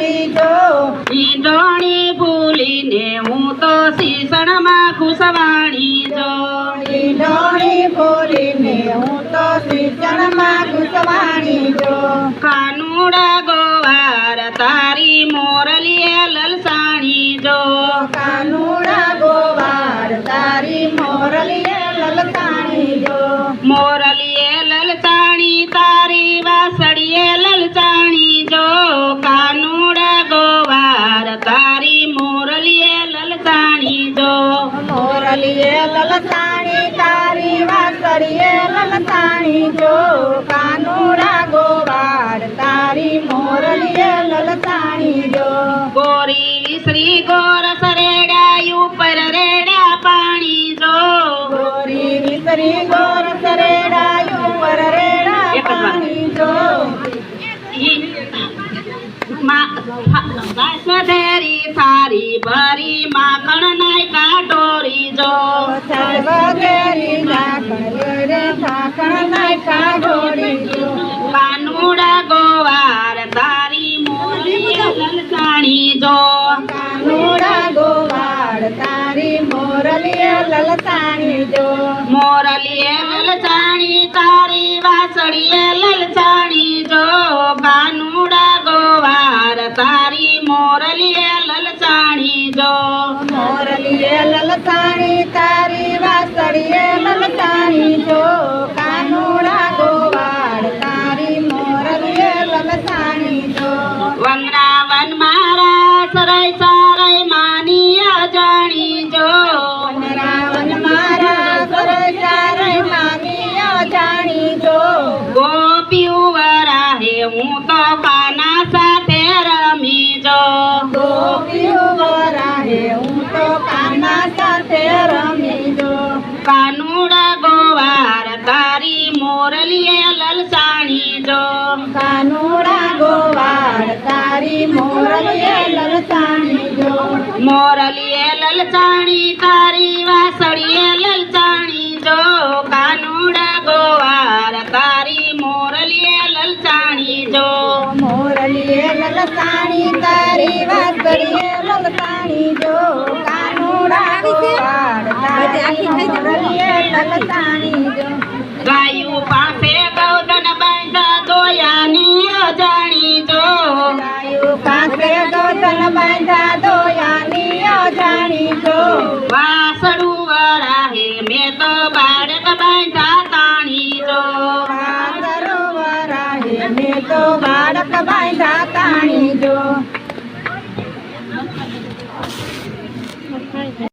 મોરલી જો ઈંડોણી ભૂલીને હું તો શીસણમાં ઘૂસવાણી જો ઈંડોણી ભૂલીને હું તો શીસણમાં ઘૂસવાણી જો કાનુડા ગોવાર તારી મોરલીએ લલસાણી જો કાનુડા ગોવાળ તારી મોરલીએ લલસાણી જો મોરલીએ લલસાણી તારી વાસળીએ લલસાણી જો કાનુડા ગોવાર તારી મોરલીએ લલસાણી જો મોરલીએ લલસાણી તારી વાસળીએ લલસાણી જો કાનુડા ગોવાળ તારી મોરલીએ લલસાણી જો ગોરી શ્રી ગોર સરેડા ઉપર રેડા પાણી જો ગોરી વિસરી ગોર સરેડાયું પર રેડા પાણી જો વાસધેરી થારી ભરી માખણ નાય કાટોરી જો વગેરી નાખણ રે થાકણ નાખા ઢોળી જો કાનુડા ગોવાર તારી મોરલીએ લલસાણી જો કાનુડા ગોવાળ તારી મોરલીએ લલસાણી જો મોરલીએ લલસાણી તારી વાસળીએ લલસાણી જો કાનુડા ગોવાર તારી મોરલીએ લલસાણી જો મોરલીએ લલસાણી તારી વાસળીએ લલસાણી જો કાનુડા ગોવાળ તારી મોરલીએ લલસાણી જો વનરાવન મારા સરય સરય માની અજાણી જો રાવણ મારા સરસારે મામી જાણી જો ગોપીયું વરાહે હું તો કાના સાથે રમી જો ગોપીઓ વરાહે હું તો કાના સાથે રમી જો કાનુડા ગોવાર તારી મોરલીએ લલસાણી જો કાનુડા ગોવાળ તારી મોરલીએ લલસાણી જો મોરલીએ લલસાણી તારી વાસળીએ લલસાણી જો કાનુડા ગોવાર તારી મોરલીએ લલસાણી જો મોરલીએ લલસાણી તારી વાસળીએ લલસાણી જો કાનુડા ગોવાળ તારી મોરલીએ લલસાણી જો ગાયું પાસે ગૌધન બાંધા દોયાની અજાણી જો ગાયું પાસે ગોતન બાંધા દોયાની અજાણી જો વાસળું વરાહે મેં તો બાળક બાંધા